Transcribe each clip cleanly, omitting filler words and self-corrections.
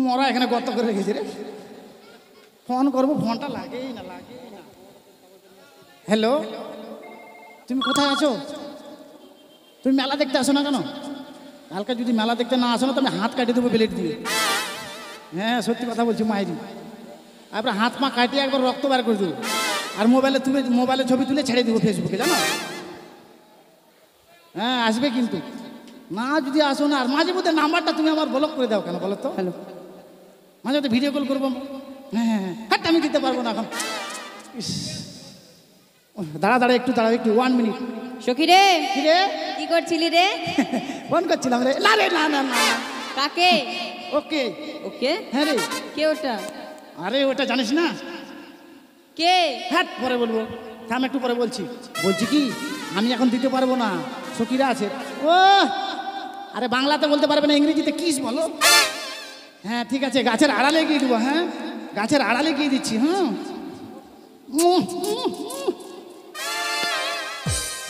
মরা এখানে গর্ত করে রেখেছি রে। ফোন করবো, ফোনটা লাগেই না। হ্যালো, তুমি কোথায় আছো? তুমি মেলা দেখতে আসো না কেন? কালকে যদি মেলা দেখতে না আসো না, তুমি হাত কাটিয়ে দেবো প্লেট দিয়ে। হ্যাঁ, সত্যি কথা বলছি মায়েরি। তারপরে হাত পা কাটিয়ে একবার রক্ত বার করে দেবো, আর মোবাইলে ছবি তুলে ছেড়ে দেবো ফেসবুকে, জানো? হ্যাঁ, আসবে কিন্তু। না যদি আসো না, আর মাঝে মধ্যে নাম্বারটা তুমি আমার ব্লক করে দাও কেন বলো তো? হ্যালো, মাঝে মধ্যে ভিডিও কল করবো। হ্যাঁ, আমি দিতে পারবো না এখন। দাঁড়া একটু 1 মিনিট। সখী রে, কি রে? কি করছিলি রে? ফোন করছিলাম রে। না রে, না। কাকে? ওকে। ওকে? হ্যাঁ রে। কে ওটা? আরে ওটা জানিস না? কে? হ্যাঁ, পরে বলবো। থাম, একটু পরে বলছি কি আমি এখন দিতে পারবো না, সখীরা আছে। ও আরে বাংলাতে বলতে পারবে না, ইংরেজিতে কিস বলো। হ্যাঁ ঠিক আছে, গাছের আড়ালে গিয়ে দেবো। হ্যাঁ, গাছের আড়ালে গিয়ে দিচ্ছি। হ্যাঁ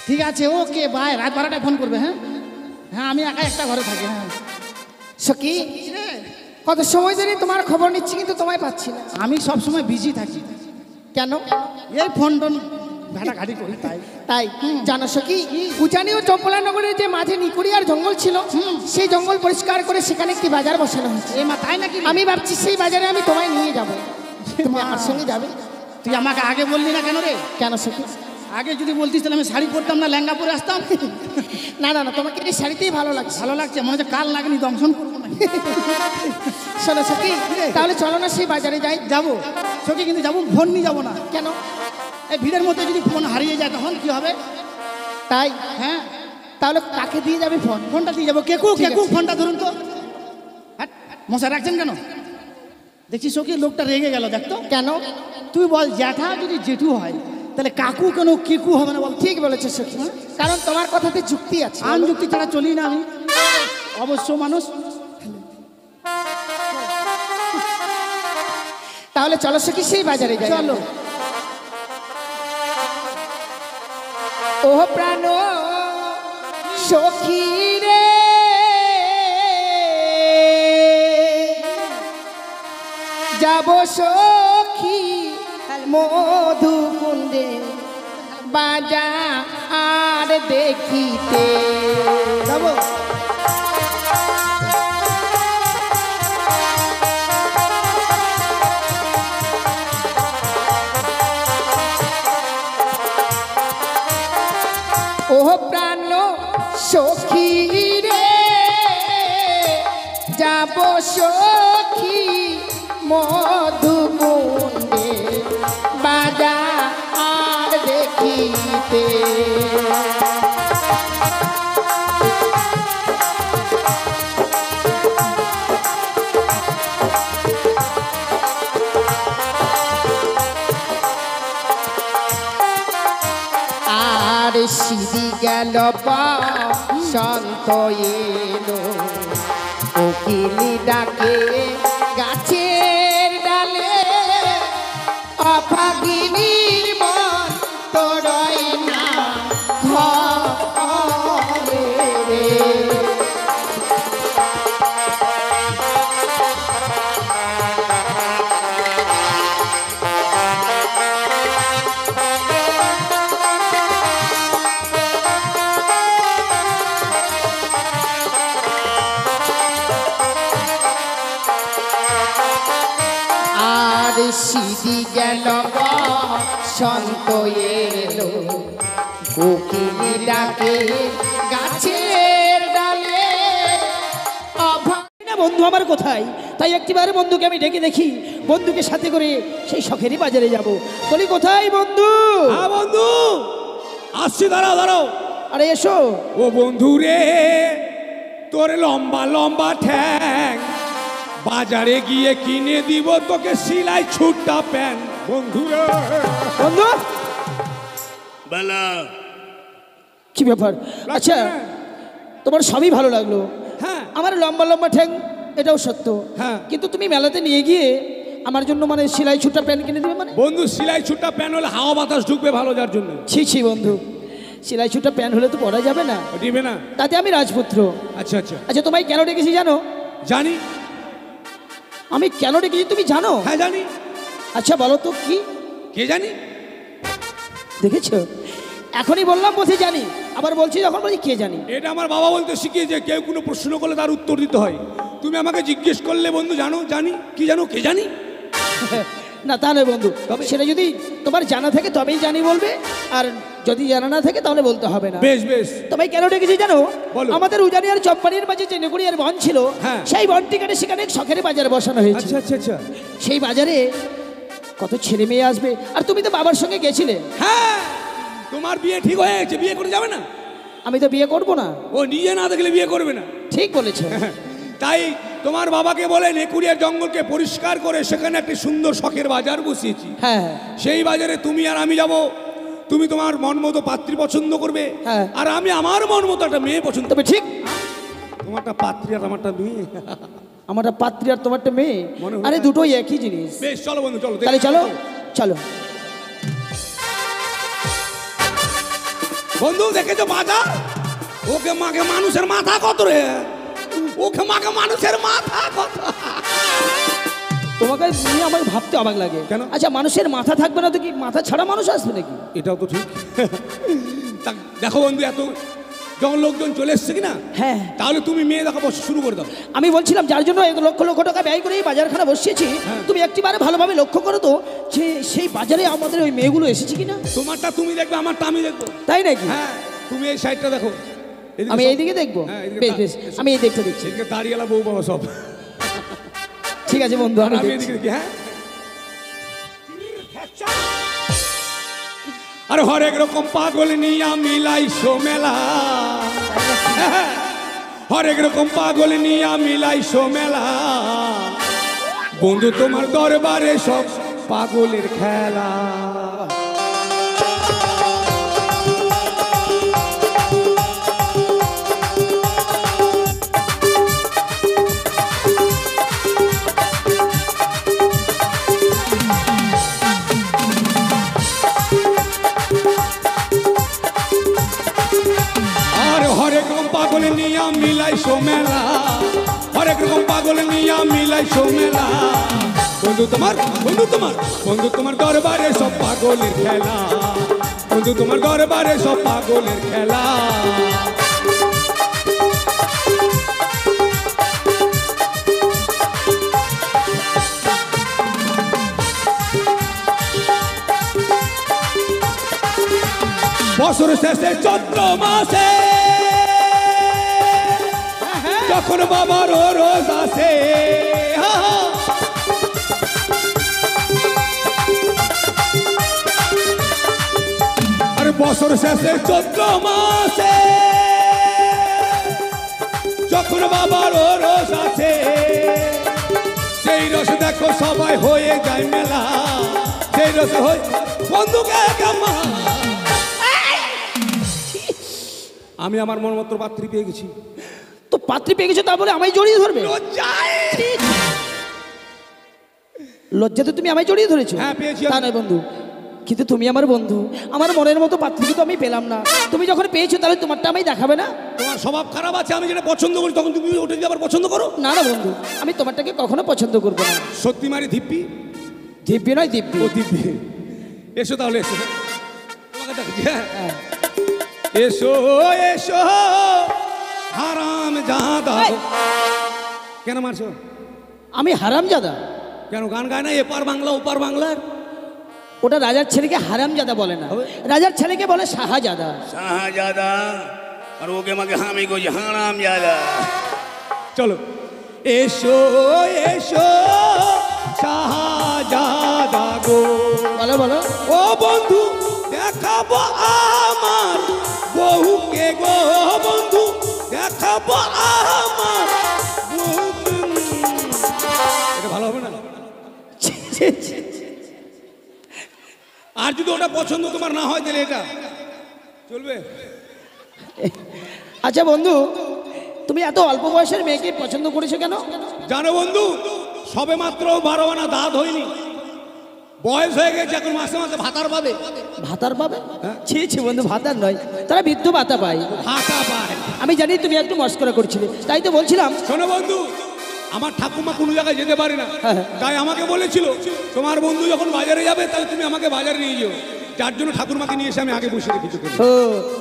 ঠিক আছে, ওকে বাই। রাত 12টায় ফোন করবে। হ্যাঁ, আমি একা একটা ঘরে থাকি। হ্যাঁ সখী, কত সময় ধরে তোমার খবর নিচ্ছি কিন্তু তোমায় পাচ্ছি না। আমি সব সময় বিজি থাকি। কেন? এই ফোন ঘাটাঘাটি করি তাই। তাই জানো সখী, উজানি ও চম্পলানগরের যে মাঝে নিকুড়িয়ার জঙ্গল ছিল, সেই জঙ্গল পরিষ্কার করে সেখানে একটি বাজার বসানো হয়েছে। এ মা, তাই নাকি? আমি ভাবছি সেই বাজারে আমি তোমায় নিয়ে যাব। তুমি আমার সঙ্গে যাবে? তুই আমাকে আগে বললি না কেন রে? কেন সখী? আগে যদি বলতিস তাহলে আমি শাড়ি পরতাম না, লেহেঙ্গা পরে আসতাম। না, তোমাকে এই শাড়িতেই ভালো লাগছে। ভালো লাগছে, মনে হচ্ছে কাল লাগেনি, দংশন করবো না। শোনো সখী, তাহলে চলো না সেই বাজারে যাই। যাবো সখী, কিন্তু যাবো, ফোন নিয়ে যাবো না। কেন? এই ভিড়ের মধ্যে যদি ফোন হারিয়ে যায় তখন কি হবে? তাই? হ্যাঁ, তাহলে কাকে দিয়ে যাবে ফোন? ফোনটা দিয়ে যাবো। কেকু, ফোনটা ধরুন তো। হ্যাঁ, মশা রাখছেন কেন? দেখছি সখী, লোকটা রেগে গেল। দেখতো কেন? তুই বল, জ্যাঠা যদি জেঠু হয় তাহলে কাকু কেন কেকু হবে না বল? ঠিক বলেছো সখী, কারণ তোমার কথাতে যুক্তি আছে। আন যুক্তি ছাড়া চলি না আমি, অবশ্য মানুষ। তাহলে চলো সখী সেই বাজারে যাই। চলো। ও প্রাণ সখী রে, যাব সখী মধুকুণ্ডে বাজার দেখিতে। যাবো। ও প্রাণ সখী রে, যাব সখী মধুকুণ্ডে বাজার দেখিতে। আর সিঁড়ি গেল সন্ত এলো, কোকিলি ডাকে গাছের ডালে, অভাগিনীর মন তোরই না ঘরে রে। আর সিঁড়ি গেল সন্ত এলো, কোকিলি ডাকে গাছের ডালে। বন্ধু আমার কোথায়? তাই একটিবারে বন্ধুকে আমি ডেকে দেখি, বন্ধুকে সাথে করে সেই শখেরই বাজারে যাব। বলি কোথায় বন্ধু? হ্যাঁ বন্ধু, আসছি, দাঁড়াও। আরে এসো। ও বন্ধু রে, তোর লম্বা লম্বা ঠ্যাং, বাজারে গিয়ে কিনে দিব তোকে সিলাই ছুটটা প্যান্ট। বন্ধু রে। বন্ধু বলা কি ব্যাপার? আচ্ছা, তোমার সবই ভালো লাগলো। হ্যাঁ, আমার লম্বা লম্বা ঠ্যাং, এটাও সত্য। হ্যাঁ, কিন্তু তুমি মেলাতে নিয়ে গিয়ে আমার জন্য মানে সেলাই ছুটা প্যান্ট কিনে দেবে মানে? বন্ধু, সিলাই ছুটটা প্যান্ট হলে হাওয়া বাতাস ঢুকবে ভালো, যার জন্য। ছি বন্ধু, সেলাই ছুটা প্যান্ট হলে তো পরা যাবে না। দিবে না? তাতে আমি রাজপুত্র। আচ্ছা, আচ্ছা, তোমায় কেন ডেকেছি জানো? জানি। আমি কেন ডেকেছি তুমি জানো? হ্যাঁ জানি। আচ্ছা বলো তো কি? কে জানি? দেখেছো, এখনই বললাম বলছি জানি, আবার বলছি যখন বলছি কে জানি। এটা আমার বাবা বলতে শিখিয়েছে, কেউ কোনো প্রশ্ন করলে তার উত্তর দিতে হয়। তুমি আমাকে জিজ্ঞেস করলে বন্ধু জানো জানি, কি জানো কে জানি? না তা নয় বন্ধু, তবে সেটা যদি তোমার জানা থাকে তবেই জানি বলবে, আর যদি জানা না থাকে তাহলে বলতে হবে না। বেশ বেশ। তোমায় কেন ডেকেছি জানো? বলো। আমাদের উজানি আর চম্পানির মাঝে যে নেকুড়িয়ার বন ছিল, হ্যাঁ। সেই বনটি কেটে সেখানে এক শখের বাজার বসানো হয়েছে। আচ্ছা আচ্ছা আচ্ছা। সেই বাজারে কত ছেলে মেয়ে আসবে, আর তুমি তো বাবার সঙ্গে গেছিলে। হ্যাঁ, তোমার বিয়ে ঠিক হয়ে গেছে, বিয়ে করে যাবে না? আমি তো বিয়ে করব না। ও নিজে না দেখলে বিয়ে করবে না। ঠিক বলেছো। তাই তোমার বাবাকে বলে নেকুড়িয়ার জঙ্গলকে পরিষ্কার করে সেখানে একটি সুন্দর শখের বাজার বসিয়েছি। হ্যাঁ সেই বাজারে তুমি আর আমি যাব। তুমি তোমার মন মতো পাত্রী পছন্দ করবে, হ্যাঁ। আর আমি আমার মন মতো একটা মেয়ে পছন্দ। তবে ঠিক, তোমারটা পাত্রী আর আমারটা মেয়ে। আমারটা পাত্রী আর তোমারটা মেয়ে, মনে হয়। আরে দুটোই একই জিনিস। বেশ চলো বন্ধু, চলো তাহলে চলো চলো। বন্ধু দেখেছো বাজার? ওকে মাকে মানুষের মাথা কত রে, ওকে মাকে মানুষের মাথা কত। তোমাকে নিয়ে আমার ভাবতে অবাক লাগে। কেন? আচ্ছা মানুষের মাথা থাকবে না তো কি মাথা ছাড়া মানুষ আসবে নাকি? এটাও তো ঠিক। তা দেখো বন্ধু, এত যখন লোকজন চলে এসছে কিনা, হ্যাঁ। তাহলে তুমি মেয়ে দেখা শুরু করে দাও। আমি বলছিলাম যার জন্য 1 লক্ষ লক্ষ টাকা ব্যয় করে এই বাজারখানা বসিয়েছি, তুমি একটিবারে ভালোভাবে লক্ষ্য করো তো যে সেই বাজারে আমাদের ওই মেয়েগুলো এসেছে কিনা। তোমারটা তুমি দেখবে, আমারটা আমি দেখবো। তাই নাকি? হ্যাঁ, তুমি এই সাইডটা দেখো। এদিকে আমি সব- এইদিকে দেখবো। হ্যাঁ, এদিকে বেশ বেশ, আমি এই দিকটা দেখছি। এদিকে দাঁড়িয়েলা বউ বাবা সব। ঠিক আছে বন্ধু, আর আমি আমি দেখছি। এদিকে দেখি। হ্যাঁ, আর হরেক রকম পাগল নিয়া মিলাইছো মেলা। হরেক রকম পাগল নিয়া মিলাইছো মেলা। বন্ধু তোমার দরবারে সব পাগলের খেলা। আর হরেক রকম পাগল নিয়া মিলাইছো মেলা। হরেক রকম পাগল নিয়া মিলাইছো মেলা। বন্ধু তোমার বন্ধু তোমার বন্ধু তোমার দরবারে সব পাগলের খেলা। বন্ধু তোমার দরবারে সব পাগলের খেলা। বছর শেষে চৈত্র মাসে যখন বাবার রোজ আসে, আর বছর শেষে চৈত্র মাসে যখন বাবার রোজ আসে, সেই রস দেখো সবাই হয়ে যায় মেলা। সেই রস হয়ে বন্ধুকে কামা। আমি আমার মন মতো পাত্রী পেয়ে গেছি। তো পাত্রী পেয়ে গেছো তারপরে আমায় জড়িয়ে ধরবে? লজ্জাতে তুমি আমায় জড়িয়ে ধরেছো? হ্যাঁ, পেয়েছি। তা নয় বন্ধু, কিন্তু তুমি আমার বন্ধু, আমার মনের মতো পাত্রী তো আমি পেলাম না। তুমি যখন পেয়েছো তাহলে তোমারটা আমায় দেখাবে না? তোমার স্বভাব খারাপ আছে, আমি যেটা পছন্দ করি তখন তুমি ওটা দিয়ে আবার পছন্দ করো। না না বন্ধু, আমি তোমারটাকে কখনো পছন্দ করবো না। সত্যি মারি ধিপ্পি। দিব্যি নয় দিব্যি। ও দিব্যি। এসো তাহলে, এসো। তোমাকে দেখছি। হ্যাঁ, এসো এসো হারাম জাদা। কেন মারছো? আমি হারামজাদা? কেন গান গায় না এপার বাংলা ওপার বাংলার? ওটা রাজার ছেলেকে হারামজাদা বলে না, রাজার ছেলেকে বলে শাহজাদা। শাহজাদা আর ওকে আমাকে হামি করছে হারাম জাদা। চলো এসো এসো শাহজাদা গো। বলো বলো। ও বন্ধু দেখাবো আমার বহুকে গো। বন্ধু দেখাবো আমার বহুকে। এটা ভালো হবে না? আর যদি ওটা পছন্দ তোমার না হয় তাহলে এটা চলবে? আচ্ছা বন্ধু, তুমি এত অল্প বয়সের মেয়েকে পছন্দ করেছো কেন? জানো বন্ধু, সবে মাত্র 12 আনা দাঁত হয়নি, বয়স হয়ে গেছে, এখন মাসে মাসে ভাতার পাবে। ভাতার পাবে? ছি ছি বন্ধু, ভাতার নয়, তারা বৃদ্ধ ভাতা পায়। ভাতা পায়। আমি জানি তুমি একটু মস্করা করছিলে, তাই তো বলছিলাম। শোনো বন্ধু, আমার ঠাকুমা কোনো জায়গায় যেতে পারে না, তাই আমাকে বলেছিল তোমার বন্ধু যখন বাজারে যাবে তাহলে তুমি আমাকে বাজারে নিয়ে যেও, যার জন্য ঠাকুরমাকে নিয়ে এসে আমি আগে বসে রেখেছি। ও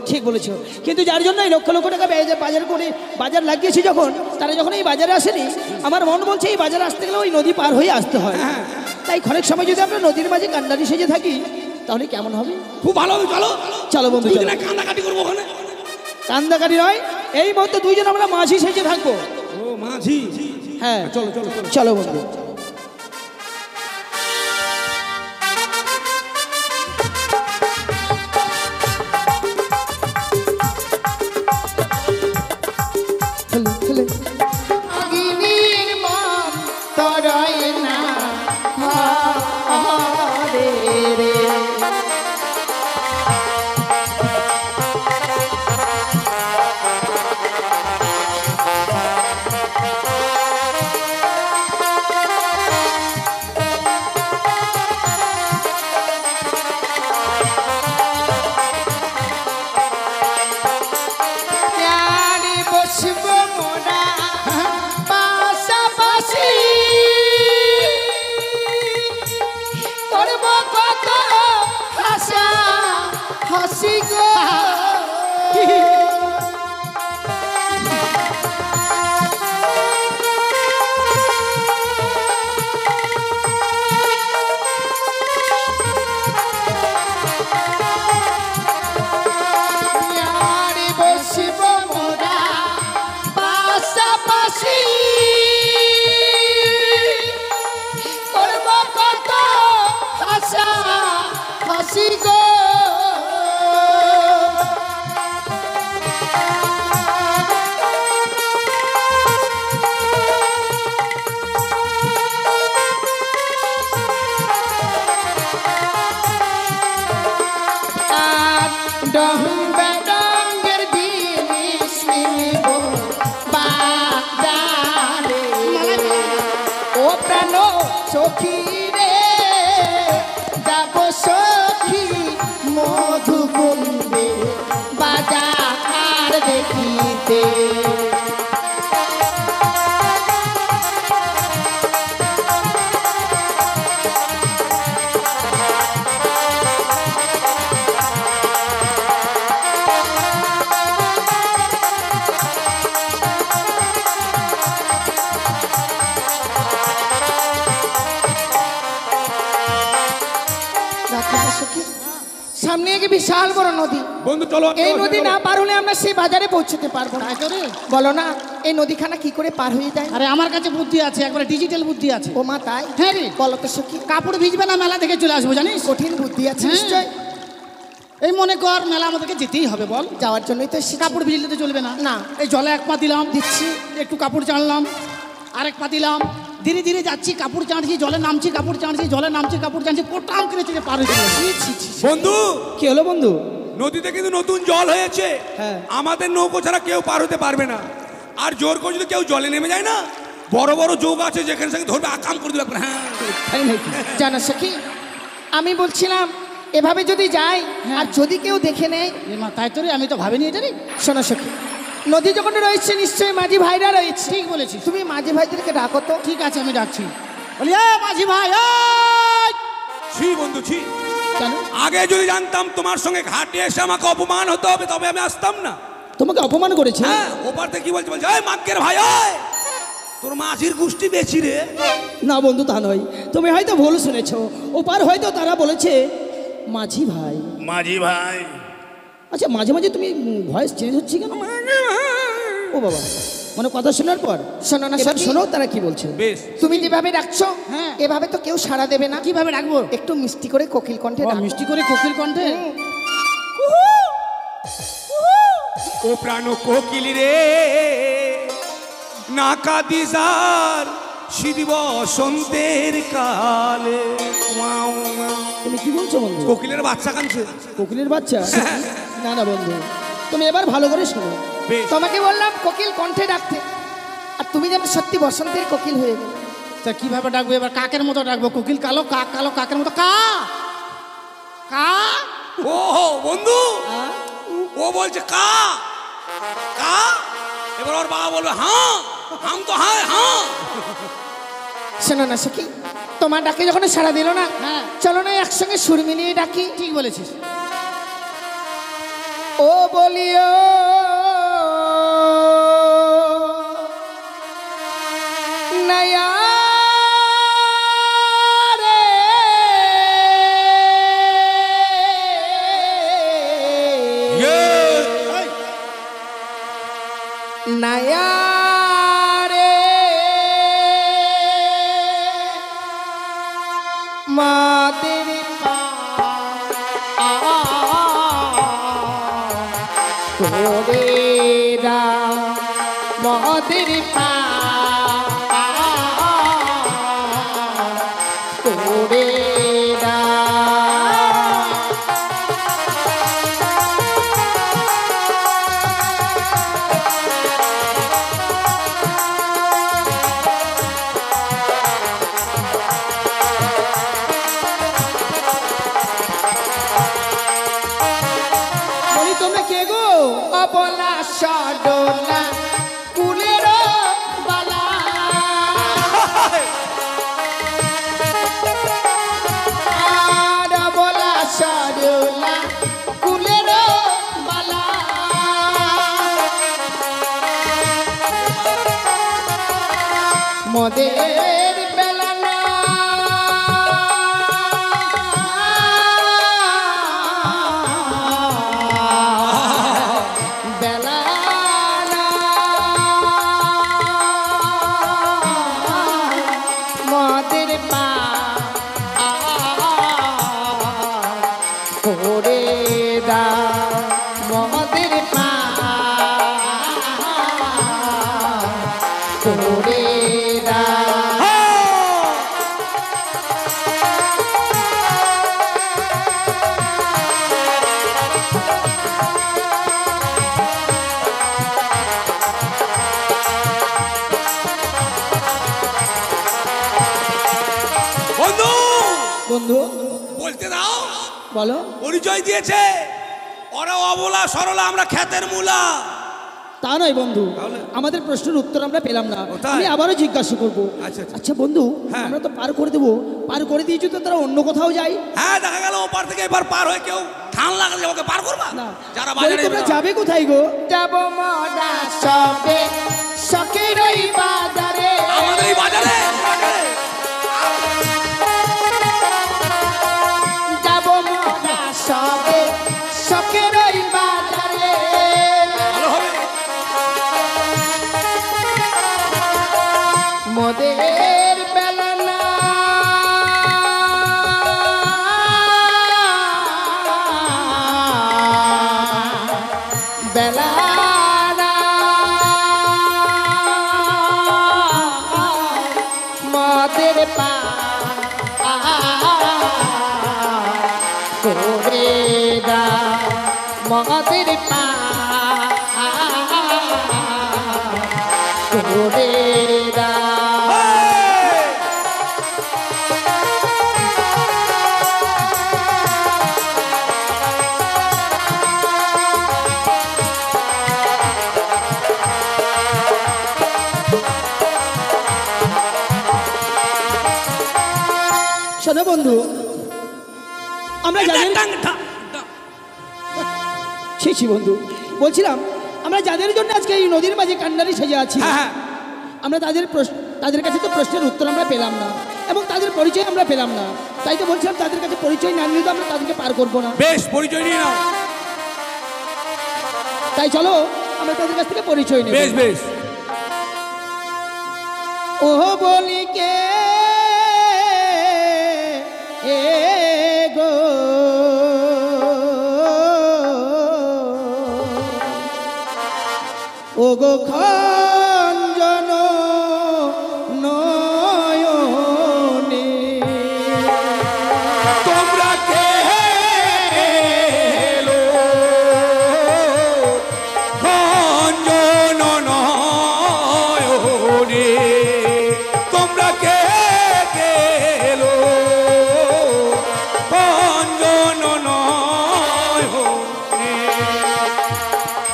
ঠিক বলেছো, কিন্তু যার জন্য এই লক্ষ লক্ষ টাকা ব্যয় বাজার করে বাজার লাগিয়েছি যখন, তারা যখন এই বাজারে আসেনি, আমার মন বলছে এই বাজারে আসতে গেলে ওই নদী পার হয়ে আসতে হয়। তাই অনেক সময় যদি আমরা নদীর মাঝে কান্ডারি সেজে থাকি তাহলে কেমন হবে? খুব ভালো হবে, চলো চলো বন্ধু, চলো। দুজনে কান্দাকাটি করবো ওখানে। কান্দাকাটি নয়, এই মধ্যে দুইজন আমরা মাঝি সেজে থাকবো। ও মাঝি, হ্যাঁ চলো চলো চলো। চলো বন্ধু। অগ্নির মন তরয় না হরে রে। প্যারে বসব মোরা পাশাপাশি, করব কত হাসা হাসি গো। প্যারে বসব মোরা পাশাপাশি, করব কত হাসা হাসি গো। আর ডম্বে ডঙ্গের জিনিস মিলিব বাজারে, ও প্রাণ সখী রে যাব সখী মধুকুণ্ডে বাজার দেখিতে। সামনে এক বিশাল বড় নদী, বন্ধু চলো। এই চলো, নদী চলো। না পার হলে আমরা সেই বাজারে পৌঁছতে পারবো না। তাই তো রে। বলো না এই নদীখানা কি করে পার হয়ে যায়? আরে আমার কাছে বুদ্ধি আছে, একবারে ডিজিটাল বুদ্ধি আছে। ও মা তাই? হ্যাঁ রে। বলো তো সখী, কাপড় ভিজবে না, মেলা দেখে চলে আসবো, জানিস? কঠিন বুদ্ধি আছে হ্যাঁ। নিশ্চয়। এই মনে কর মেলা আমাদেরকে যেতেই হবে, বল। যাওয়ার জন্যই তো এসেছি। কাপড় ভিজলে তো চলবে না। না। এই জলে এক পা দিলাম, দিচ্ছি। একটু কাপড় চানলাম, আরেক পা দিলাম, ধীরে ধীরে যাচ্ছি, কাপড় চাঁড়ছি, জলে নামছি, কাপড় চাঁড়ছি, জলে নামছি, কাপড় চাঁড়ছি, কোটাম করে থেকে পার হয়ে চলে আসছি। বন্ধু, কি হলো বন্ধু? নদীতে কিন্তু নতুন জল হয়েছে, হ্যাঁ। আমাদের নৌকো ছাড়া কেউ পার হতে পারবে না। আর জোর করে যদি কেউ জলে নেমে যায় না, বড় বড় যোগ আছে যেখানে সেখানে ধরবে, আকাম করে দেবে। হ্যাঁ, তাই নাকি? জানো সখী, আমি বলছিলাম এভাবে যদি যাই আর যদি কেউ দেখে নেয়। এ মা, তাই তো রে, আমি তো ভাবিনি এটা রে। শোনো সখী, নদী যখন রয়েছে নিশ্চয়ই মাঝি ভাইরা রয়েছে। ঠিক বলেছিস। তুমি মাঝি ভাইদেরকে ডাকো তো। ঠিক আছে, আমি ডাকছি। বলি এ মাঝি ভাই, এই! ছি বন্ধু ছি। কেন? আগে যদি জানতাম তোমার সঙ্গে ঘাটে এসে আমাকে অপমান হতে হবে, তবে আমি আসতাম না। তোমাকে অপমান করেছে? হ্যাঁ, ওপার থেকে কি বলছে, বলছে এই মাগ্গের ভাই, ওই তোর মাঝির গোষ্ঠী বেচি রে। না বন্ধু, তা নয়, তুমি হয়তো ভুল শুনেছো। ওপার হয়তো তারা বলেছে মাঝি ভাই। মাঝি ভাই, আচ্ছা, মাঝে মাঝে তুমি ভয়েস চেঞ্জ হচ্ছে কেন? ও বাবা, মানে কথা শোনার পর শোনো না এবার সখী, শোনো তারা কি বলছে। বেশ, তুমি যেভাবে ডাকছো হ্যাঁ। এভাবে তো কেউ সাড়া দেবে না। কিভাবে ডাকবো? একটু মিষ্টি করে কোকিল কণ্ঠে ও, ডাকো। মিষ্টি করে কোকিল কণ্ঠে। ও প্রাণ কোকিল রে, নাকা দিজার শীত বসন্তের কালে। Wow, wow. তুমি কি বলছো বন্ধু? কোকিলের বাচ্চা কাঁদছে। কোকিলের বাচ্চা? না না বন্ধু, তুমি এবার ভালো করে শোনো। বেশ, তোমাকে বললাম কোকিল কণ্ঠে ডাকতে, আর তুমি যেন সত্যি বসন্তের কোকিল হয়ে গেলে। তা কিভাবে ডাকবো এবার? কাকের মতো ডাকবো? কোকিল কালো, কাক কালো, কাকের মতো কা কা। ও বন্ধু, ও বলছে কা কা, এবার ওর বাবা বলবে হ্যাঁ, হাম তো হ্যাঁ হ্যাঁ। শোনো না সখী, তোমার ডাকে যখন সাড়া দিল না, হ্যাঁ। চলো না একসঙ্গে সুর মিলিয়ে ডাকি। ঠিক বলেছিস। ও বলিও নয়া রে নয়া রে মাদের করে মদের পা করে বলি তোমরা কে গো? অবলা সডলা কুলের বালা আর অবলা সডলা কুলের বালা মদের বেলা না বেলা না মদের পা করে দা মদের পা করে দা বন্ধু বন্ধু বলতে দাও। বলো। পরিচয় দিয়েছে ওরা অবলা সরলা, আমরা ক্ষেতের মূলা। তা নয় বন্ধু, তাহলে? আমাদের প্রশ্নের উত্তর আমরা পেলাম না। ও তাই? আমি আবারও জিজ্ঞাসা করবো। আচ্ছা, আচ্ছা। আচ্ছা বন্ধু, হ্যাঁ। আমরা তো পার করে দেবো, পার করে দিয়েছি তো তারা অন্য কোথাও যাই। হ্যাঁ, দেখা গেল ওপার থেকে এবার পার হয়ে কেউ ঠান লাগলে ওকে পার করবা না, যারা বলি বাজারে তোমরা যাবে কোথায় গো? যাব মরা সবে সখীর ওই বাজারে আমাদের এই বাজারে যাব মরা সবে সখীর ওই বাজারে ভালো হবে। মোদের বেলা না বেলা না মোদের পা করে দা মোদের পা করে দা শোনো বন্ধু, আমরা যাদের ছি বন্ধু, বলছিলাম আমরা যাদের জন্য আজকে এই নদীর মাঝে কান্নারি সেজে আছি, হ্যাঁ, হ্যাঁ। আমরা তাদের কাছে তো প্রশ্নের উত্তর আমরা পেলাম না এবং তাদের পরিচয় আমরা পেলাম না। তাই তো বলছিলাম তাদের কাছে পরিচয় না নিলে তো আমরা তাদেরকে পার করবো না। বেশ, পরিচয় নিয়ে নাও। তাই চলো আমরা তাদের কাছ থেকে পরিচয় নেব। বেশ বেশ। ও বলি কে এ গো ও গো খঞ্জন নয়নে তোমরা কে এলো ভঞ্জন নয়নে, তোমরা কে এলো ভঞ্জন নয়নে,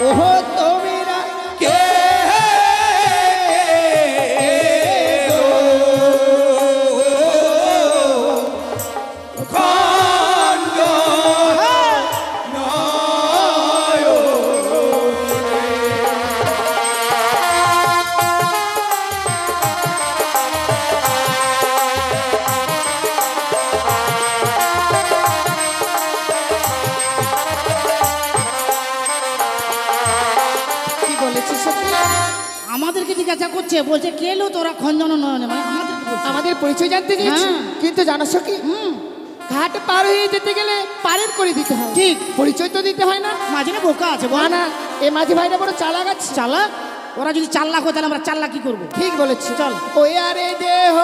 ওহো তোমরা কে জিজ্ঞাসা করছে, বলছে কে লো তোরা খঞ্জন নয়নে, মানে আমাদেরকে বলছে। আমাদের পরিচয় জানতে চেয়েছি, হ্যাঁ। কিন্তু জানো সখী ঘাট পার হয়ে যেতে গেলে পারের করে দিতে হয়, ঠিক। পরিচয় তো দিতে হয় না। মাঝে না বোকা আছে না বল। না, এ মাঝি ভাইরা বড় চালাক আছে। চালা, ওরা যদি 4 লাখ হয় তাহলে আমরা 4 লাখ কি করবো? ঠিক বলেছি। চল। ওই আরে দেহ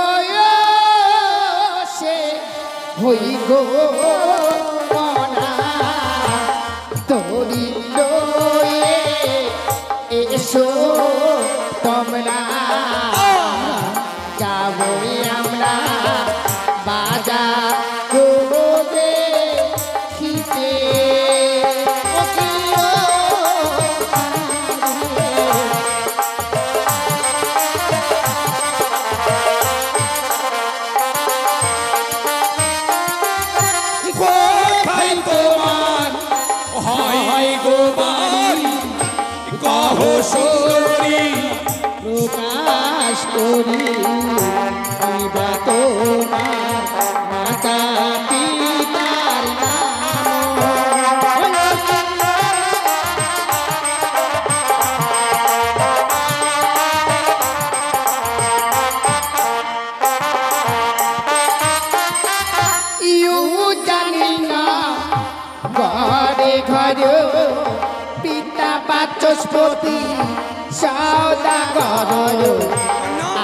সে হই গো মনা তোরি লয়ে এসো তোমরা যাবো আমরা বাজার করবে খিতে কোথায় তোমার হয় গো বাড়ি, কহ সুন্দরী প্রকাশ করি দিবা তোমার মাতা পিতার ইউ জানি না ঘরে ঘরে পিতা বাচস্পতি সওদাগর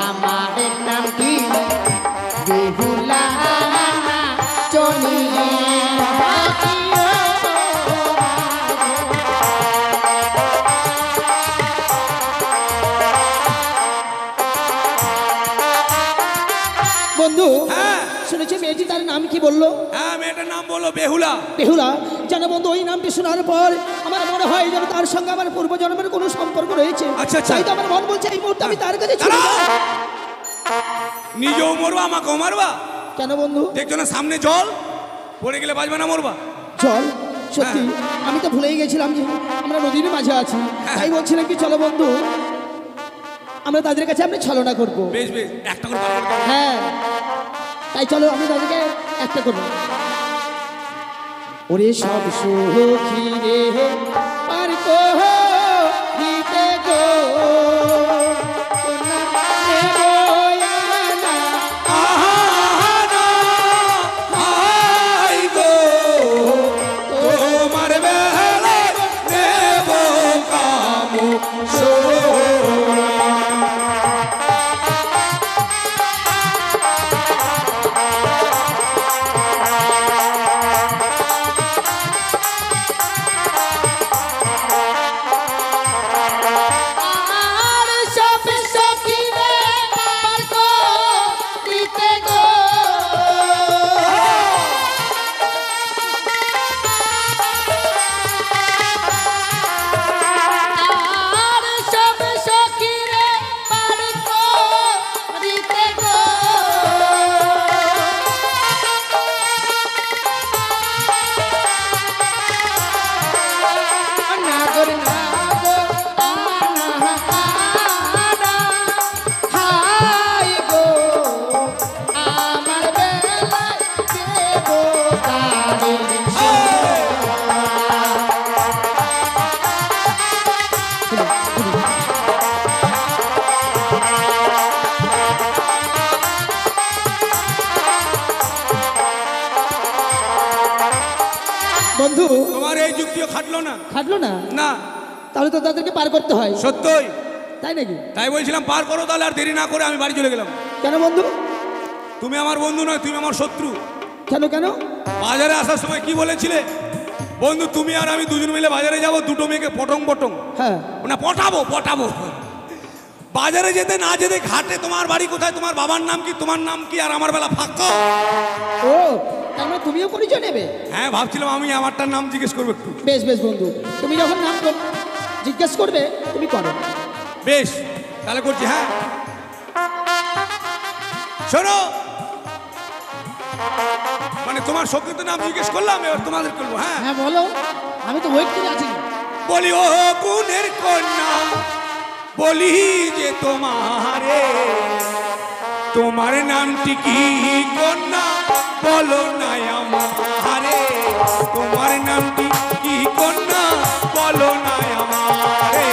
আমার নাম কি বেহুলা চলিয়ে বন্ধু হ্যাঁ শুনেছি মেয়েটি তার নাম কি বললো? হ্যাঁ মেয়েটার নাম বলো বেহুলা। বেহুলা। জানো বন্ধু, ওই নামটি শোনার পর আমার মনে হয় যেন তার সঙ্গে আমার পূর্বজন্মের কোনো সম্পর্ক রয়েছে। আচ্ছা, আচ্ছা। তাই তো আমার মন বলছে এই মুহূর্তে আমি তার কাছে ছুটে দাঁড়াও। যাই। নিজেও মরবা আমাকেও মারবা? কেন বন্ধু? দেখছো না সামনে জল, পড়ে গেলে বাঁচবে না, মরবা। চল, সত্যি আমি তো ভুলেই গেছিলাম যে আমরা নদীর মাঝে আছি। তাই বলছিলাম কি চলো বন্ধু আমরা তাদের কাছে আমরা ছলনা করবো। বেশ বেশ, একটা করে বার করে দাও। হ্যাঁ, তাই চলো আমি তাদেরকে একটা করবো। ওরে সব সুখী রে পার করিতে গো না দেবয়ানা। আহানা, আই গো, তোমার বেলায় দেব কামু আর সব সখী রে পার করিতে গো আর সব সখী রে পার করিতে গো নাগর নাগর আনা আনা হাই গো আমার বেলায় দেব তারে বন্ধু তোমার এই যুক্তিও খাটলো না। খাটলো না? না, তাহলে তো তাদেরকে পার করতে হয়, সত্যই তাই নাকি? তাই বলছিলাম পার করো, তাহলে আর দেরি না করে আমি বাড়ি চলে গেলাম। কেন বন্ধু? তুমি আমার বন্ধু নয়, তুমি আমার শত্রু। কেন কেন? বাজারে আসার সময় কি বলেছিলে? বন্ধু তুমি আর আমি দুজন মিলে বাজারে যাব, দুটো মেয়েকে পটং পটং হ্যাঁ, না পটাবো পটাবো। বাজারে যেতে না যেতে ঘাটে তোমার বাড়ি কোথায়, তোমার বাবার নাম কি, তোমার নাম কি, আর আমার বেলা ফাঁকা। ও তার মানে তুমিও পরিচয় নেবে? হ্যাঁ ভাবছিলাম আমি আমারটার নাম জিজ্ঞেস করবো একটু। বেশ বেশ বন্ধু, তুমি যখন নাম জিজ্ঞেস করবে তুমি করো। বেশ তাহলে করছি। হ্যাঁ শোনো, মানে তোমার সত্যি নাম জিজ্ঞেস করলাম, এবার তোমাদের করবো। হ্যাঁ হ্যাঁ বলো, আমি তো ওয়েট করে আছি। বলি ও গুণের কন্যা, বলি যে তোমারে, তোমার নামটি কি কন্যা বলো না আমারে, তোমার নামটি কি কন্যা বলো না আমারে।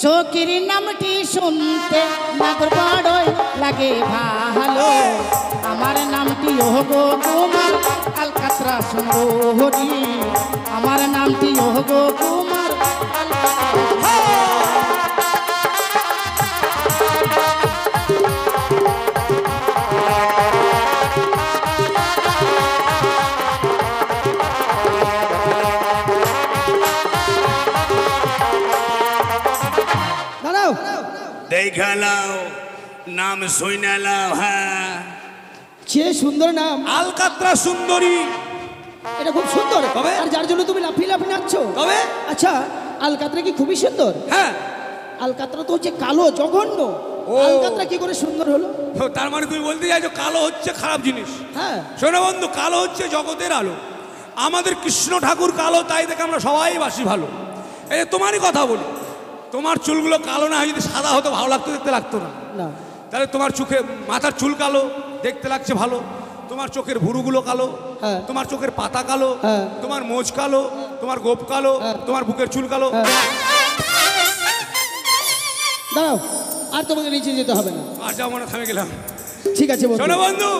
সখীর নামটি শুনতে নাগর বড়ই লাগে ভালো, আমার নামটি ওগো কুমার আলকাতরা সুন্দরী, আমার নামটি ওগো কুমার দাঁড়াও, দেখালাও নাম শুনালাও। হ্যাঁ, সে সুন্দর নাম, আলকাতরা সুন্দরী। এটা খুব সুন্দর। তবে? আর যার জন্য তুমি লাফিয়ে লাফিয়ে নাচছ। তবে? আচ্ছা, আলকাতরা কি খুবই সুন্দর? হ্যাঁ। আলকাতরা তো হচ্ছে কালো, জঘন্য। ও। আলকাতরা কি করে সুন্দর হলো? তো তার মানে তুমি বলতে চাইছো কালো হচ্ছে খারাপ জিনিস? হ্যাঁ, শোনো বন্ধু, কালো হচ্ছে জগতের আলো। আমাদের কৃষ্ণ ঠাকুর কালো, তাই দেখে আমরা সবাই বাসি ভালো। এই যে তোমারই কথা বলি, তোমার চুলগুলো কালো না হয় যদি সাদা হতো ভালো লাগতো, দেখতে লাগতো না। না, তাহলে তোমার চোখে মাথার চুল কালো, দেখতে লাগছে ভালো। তোমার চোখের ভুরুগুলো কালো, হ্যাঁ। তোমার চোখের পাতা কালো, হ্যাঁ। তোমার মোজ কালো, তোমার গোপ কালো, তোমার বুকের চুল কালো। দাঁড়াও, আর তোমাকে নিচে যেতে হবে না। আর যাও, মনে থামে গেলাম। ঠিক আছে বন্ধু। শোনো বন্ধু,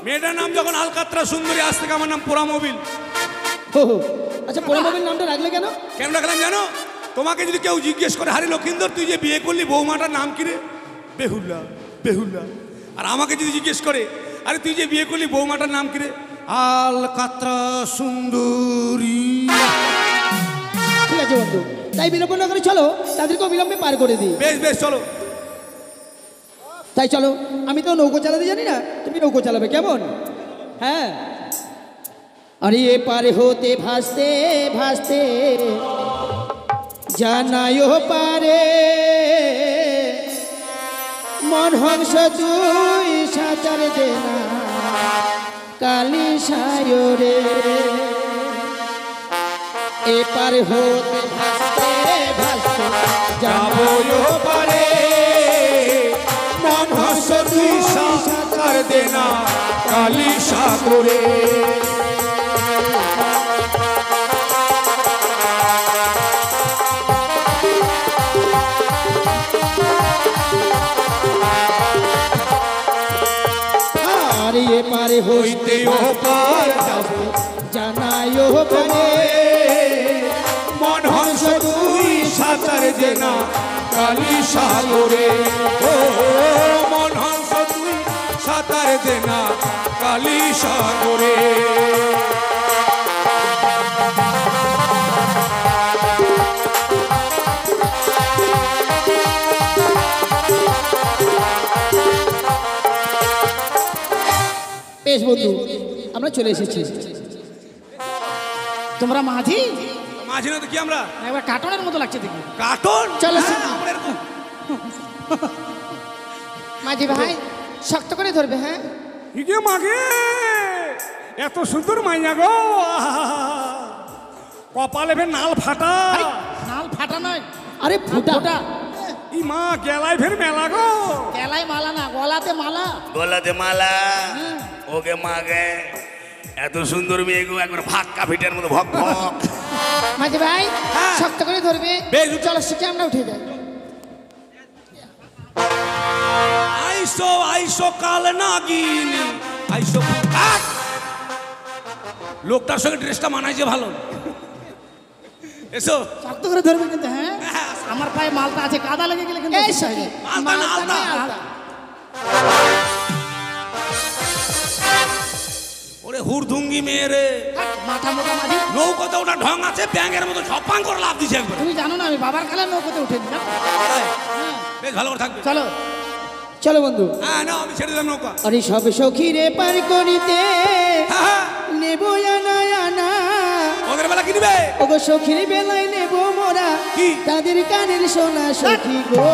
মেয়েটার নাম যখন আলকাতরা সুন্দরী, আজ থেকে আমার নাম পোড়ামোবিল। হো, হো। আচ্ছা, পোড়ামোবিল নামটা রাখলে কেন? কেন রাখলাম জানো? তোমাকে যদি কেউ জিজ্ঞেস করে, হারি লক্ষিন্দর তুই যে বিয়ে করলি বৌমাটার নাম কি রে? বেহুলা, বেহুলা। আর আমাকে যদি জিজ্ঞেস করে, আরে তুই যে বিয়ে করলি বৌমাটার নাম কি রে? আলকাতরা সুন্দরী। ঠিক আছে বন্ধু, তাই বিলম্ব না করে চলো, তাদেরকে অবিলম্বে পার করে দিই। বেশ বেশ, চলো। তাই চলো, আমি তো নৌকো চালাতে জানি না, তুমি নৌকো চালাবে, কেমন? হ্যাঁ। আরে এ পারে হতে ভাসতে ভাসতে জানায়ও পারে, মন হংস তুই সাঁতার দে না কালি সায়রে। এ পারে হতে ভাসতে ভাসতে যাবো পারে, মন হাস তুই সাঁতার দে না কালি সাগরে। আর এ পারে হইতে ও পার যাবো জানায়ও পারে, মন হংস তুই সাঁতার দে না কালি সাগরে। ও মন হংস তুই সাঁতার দে না কালি সাগরে। বেশ বন্ধু, আমরা চলে এসেছি। তোমরা মাঝি মাঝে না তো কি আমরা একবার কার্টনের মতো লাগছে দেখি। কার্টুন? চলো, হ্যাঁ, আমরা এরকম। মাঝি ভাই শক্ত করে ধরবে। হ্যাঁ, ইগে মাগে এত সুন্দর মাইয়া গো, কপালে ফের নাল ফাটা। নাল ফাটা নয়, আরে ফুটা। ফোটা। ই মা গেলাই ফের মেলা গো। গলায় মালা না, গলাতে মালা। গলাতে মালা, ওকে মাগে। এত সুন্দর মেয়ে গো, একবার ফাক্কা ফিটের মতো ভক ভক। মাঝি ভাই হ্যাঁ। শক্ত করে ধরবে। বেশ। চলো শিখে আমরা উঠে যাই। আইসো আইসো কাল নাগিনি, আইসো। আট! লোকটার সঙ্গে ড্রেসটা মানাইছে ভালো। এসো। শক্ত করে ধরবে কিন্তু। হ্যাঁ, আমার পায়ে মালটা আছে, কাদা লেগে গেলে কিন্তু এই অসুবিধা হয়ে যায়। আলতা না, আলতা। আলতা। ওরে হুড়ধুঙ্গি মেয়ে রে, হাট, মাথা মোটা মাঝি। নৌকাতে ওটা ঢং আছে, ব্যাঙের মতো ঝপাং করে লাভ দিছে একবার। তুমি জানো না আমি বাবার কালে নৌকোতে উঠেছি না। বেশ ভালো করে থাকবে। চলো চলো বন্ধু। হ্যাঁ, না আমি ছেড়ে দিলাম নৌকা। আরে সব সখীরে পার করিতে হ্যাঁ, হ্যাঁ। নেব আনা আনা, ওদের বেলা কি নিবে? ওগো সখীর বেলায় নেব মোরা কি? তাদের কানের সোনা সখী গো।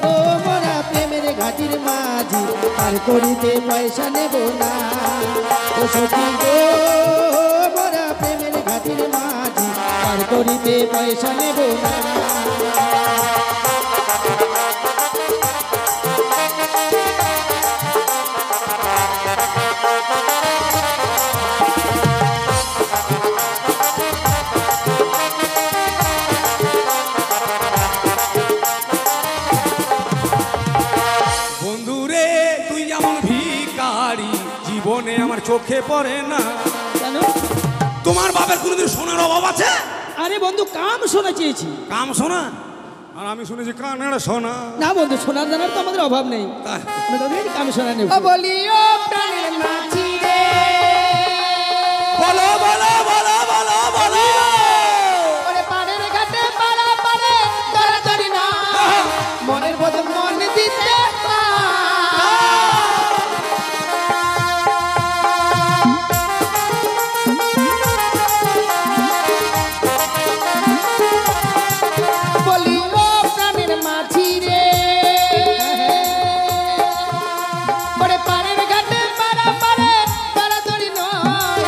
ও মোরা প্রেমের ঘাটির মাঝি, পার করিতে পয়সা নেব না। ও সখী গো, মোরা প্রেমের ঘাটির মাঝি, পার করিতে পয়সা নেব না। চোখে পড়ে না। কেন? তোমার বাপের কোনোদিন সোনার অভাব আছে? আরে বন্ধু কাম শোনা চেয়েছি। কাম সোনা? আর আমি শুনেছি কানের সোনা। না বন্ধু, সোনার দানার তো আমাদের অভাব নেই, তাই? আমরা তোদের কাম শোনা নেব। ও বলি ও প্রাণের মাঝি রে, বলো বলো বলো বলো বলো। ওরে পাড়ের ঘাটে পাড়া পাড়ে দরাদরি না, মনের বদল মন দিতে বলি ও প্রাণের মাঝি রে, ওরে পাড়ের ঘাটে পাড়া পাড়ে দরাদরি নয়,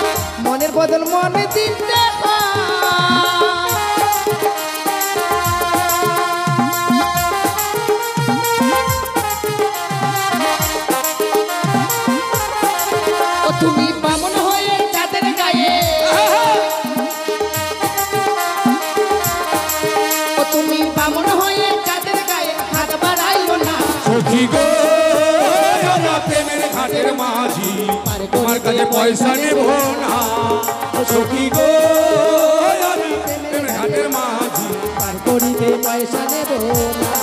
মনের বদল মন দিতে ও তুমি বামন হয়ে চাঁদের গায়ে, ও তুমি বামন হয়ে চাঁদের গায়ে হাত বাড়াইও না, সখী গো আমরা প্রেমের ঘাটের মাঝি, তোমার কাছে পয়সা নেব না। সখী গো আমি প্রেমের ঘাটের মাঝি, পার করিতে পয়সা নেব না।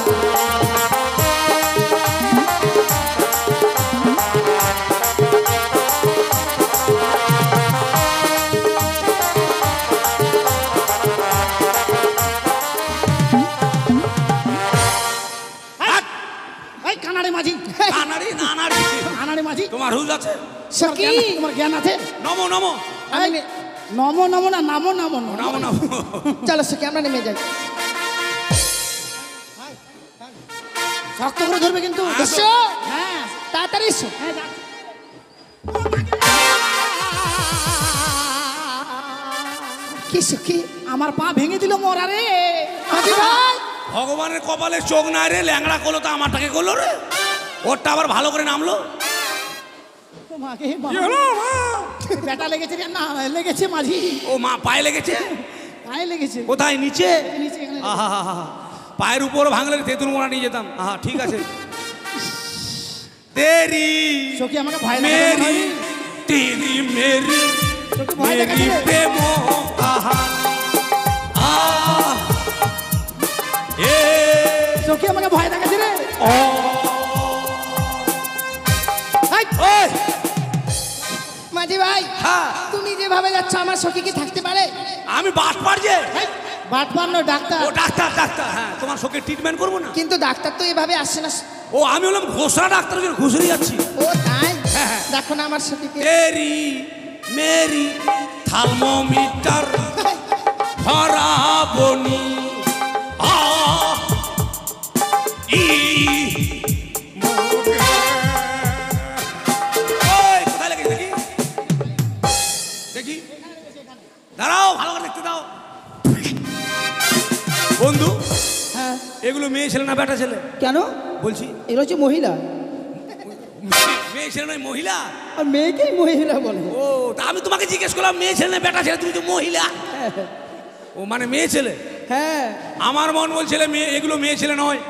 এই কানাড়ি মাঝি, কানাড়ি না নাড়ি। কানাড়ি মাঝি, তোমার হুজ আছে? সখী তোমার জ্ঞান আছে? নমো নমো এই, নমো নমো না নামো নামো নমো। নমো নমো। চলো সখী আমরা নেমে যাই। শক্ত করে ধরবে কিন্তু। এসো, হ্যাঁ তাড়াতাড়ি এসো। হ্যাঁ, যা। কি সখী? আমার পা ভেঙে দিল মোরা রে। মাঝি ভাই, ভগবানের কপালে চোখ নাই রে, ল্যাংড়া করলো তো আমারটাকে করলো রে, ওরটা আবার ভালো করে নামলো। ও মাকে ব্যাটা লেগেছে রে, না লেগেছে মাঝি, ও মা পায়ে লেগেছে? পায়ে লেগেছে। কোথায়? নিচে? নিচে এখানে। আহা হা হা। পায়ের উপর ভাঙলে তেঁতুল মোড়া নিয়ে যেতাম। আহা ঠিক আছে। তেরি সখী আমাকে ভয় মেরি লাগে। তেরি মেরি সখী ভয় মেরি দেখাচ্ছে রে। প্রেম আহা আহ এ সখী আমাকে ভয় দেখাচ্ছে রে। ও এই, ওই মাঝি ভাই, হ্যাঁ তুমি যেভাবে যাচ্ছ আমার সখী কি থাকতে পারে? আমি বাস পারছে। এই, বাটপার নয় ডাক্তার। ও ডাক্তার ডাক্তার, হ্যাঁ তোমার শোকে ট্রিটমেন্ট করবো না। কিন্তু ডাক্তার তো এভাবে আসছে না। ও আমি হলাম ঘোষরা ডাক্তার, ঘুষড়ে যাচ্ছি। ও তাই? হ্যাঁ, হ্যাঁ। দেখো না আমার সখীকে। তেরি মেরি থার্মোমিটার ভরাবনি আ ই মোগে। ওই কোথায় লেগেছে দেখি দেখি, দাঁড়াও ভালো করে দেখতে দাও। বন্ধু হ্যাঁ, এগুলো মেয়ে ছেলে না বেটা ছেলে? কেন? বলছি এগুলো হচ্ছে মহিলা, মেয়ে ছেলে নয় মহিলা। আর মেয়েকেই মহিলা বলে। ও তা আমি তোমাকে জিজ্ঞেস করলাম মেয়ে ছেলে না বেটা ছেলে, তুমি তো মহিলা। ও মানে মেয়ে ছেলে। হ্যাঁ, আমার মন বলছিল মেয়ে, এগুলো মেয়ে ছেলে নয়।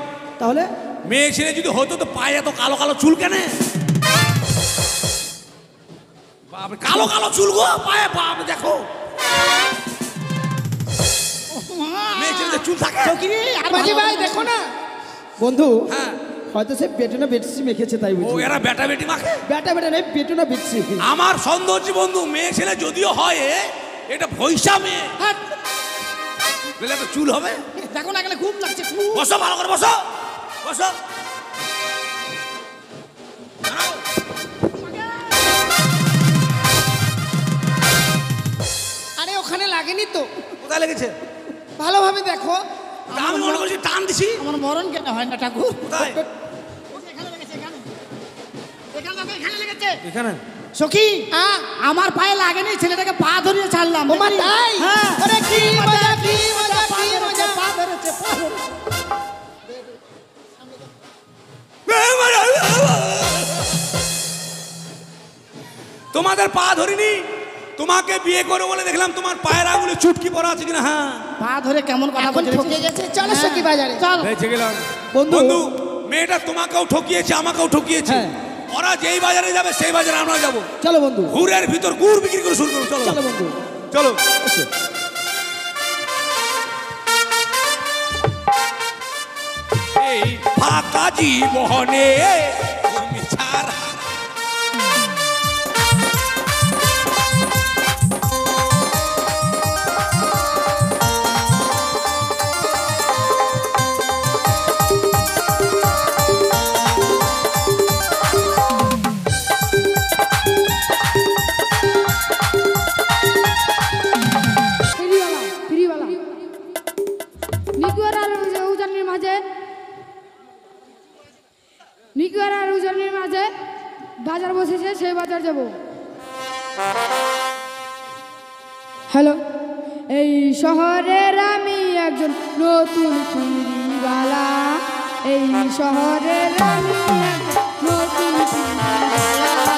তাহলে মেয়ে ছেলে যদি হতো তো পায়ে এত কালো কালো চুল কেন? বাপরে কালো কালো চুল গো পায়ে, বাপ দেখো মেয়ে ছেলেদের চুল থাকে। সখী রে, আর মাঝি ভালো ভাই লাগে। দেখো না। বন্ধু হ্যাঁ হয়তো সে পেটুনা বেটসি মেখেছে তাই ও বুঝি। এরা বেটা বেটি মাখে। বেটা বেটা নেই, পেটুনা বেটসি। আমার সন্দেহ হচ্ছে বন্ধু মেয়ে ছেলে যদিও হয় এটা ভৈসা মেয়ে, হাট, বুঝলে তো চুল হবে। দেখো না এখানে খুব লাগছে খুব। বসো ভালো করে বসো বসো। দাঁড়াও। আরে ওখানে লাগেনি তো, কোথায় লেগেছে? ভালোভাবে দেখো। তা আমি মনে করছি টান দিছি। আমার মরণ কেন হয় না ঠাকুর? কোথায়? এখানে লেগেছে, এখানে। এখানে দেখো, এখানে লেগেছে। এখানে। সখী, হ্যাঁ, আমার পায়ে লাগেনি, ছেলেটাকে পা ধরিয়ে ছাড়লাম। ও মা দেখলি? তাই? হ্যাঁ। আরে কি মজা, কি মজা, পা কি ধরেছে, মজা। পা ধরেছে, পা ধরেছে। তোমাদের পা ধরিনি, তোমাকে বিয়ে করে বলে দেখলাম তোমার পায়ের আঙুলে চুটকি পড়া আছে কিনা। হ্যাঁ পা ধরে কেমন কথা এখন বলছে ঠকে গেছে, চলো সখী বাজারে। চল। বেঁচে গেলাম। বন্ধু। বন্ধু মেয়েটা তোমাকেও ঠকিয়েছে আমাকেও ঠকিয়েছে। হ্যাঁ। ওরা যেই বাজারে যাবে সেই বাজারে আমরা যাবো। চলো বন্ধু, গুড়ের ভিতর গুড় বিক্রি করে শুরু করো। চলো চলো বন্ধু, চলো। এই ফাঁকা জীবনে তুমি ছাড়া নিকুয়ার আর উজানির মাঝে বাজার বসেছে, সেই বাজার যাব। হ্যালো, এই শহরের আমি একজন নতুন ফিরিওয়ালা, এই শহরের আমি একজন নতুন ফিরিওয়ালা।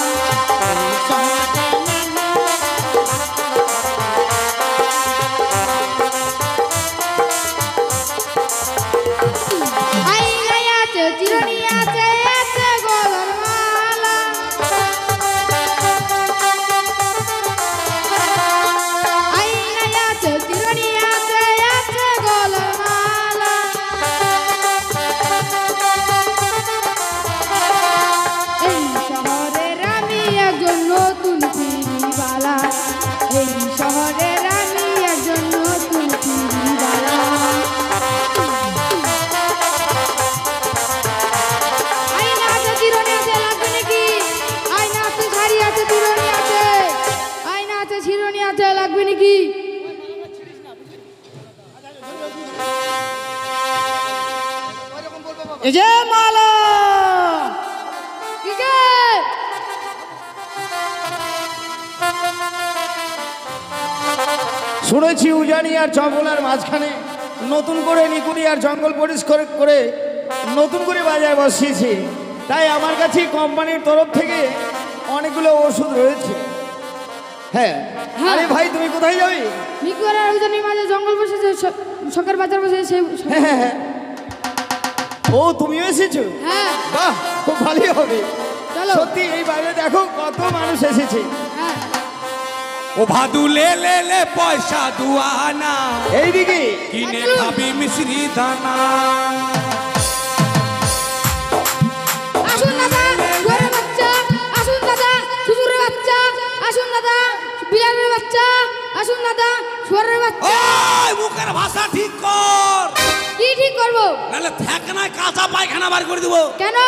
এই যে মালা শুনেছি উজানি আর জঙ্গলের মাঝখানে নতুন করে নিকুড়ি আর জঙ্গল পরিষ্কার করে নতুন করে বাজার বসিয়েছে, তাই আমার কাছে কোম্পানির তরফ থেকে অনেকগুলো ওষুধ রয়েছে। হ্যাঁ, আরে ভাই তুমি কোথায় যাবে? নিকুয়ার আর উজানির মাঝে জঙ্গল বসেছে, শখের বাজার বসেছে। হ্যাঁ, ও তুমিও এসেছো? হ্যাঁ। বাহ, খুব ভালোই হবে। সত্যি এই বাইরে দেখো কত মানুষ এসেছে। হ্যাঁ। ও ভাদু লে লে লে পয়সা দুয়ানা, এইদিকে কিনে খাবি মিশ্রি দানা। আসুন দাদা, ঘরের বাচ্চা, আসুন দাদা, শ্বশুরের বাচ্চা, আসুন দাদা, বিলালের বাচ্চা, আসুন দাদা, শুয়ারের বাচ্চা। ওই মুখের ভাষা ঠিক কর। কি ঠিক করবো? নাহলে থাকনায় কাঁচা পায়খানা বার করে দেবো। কেন?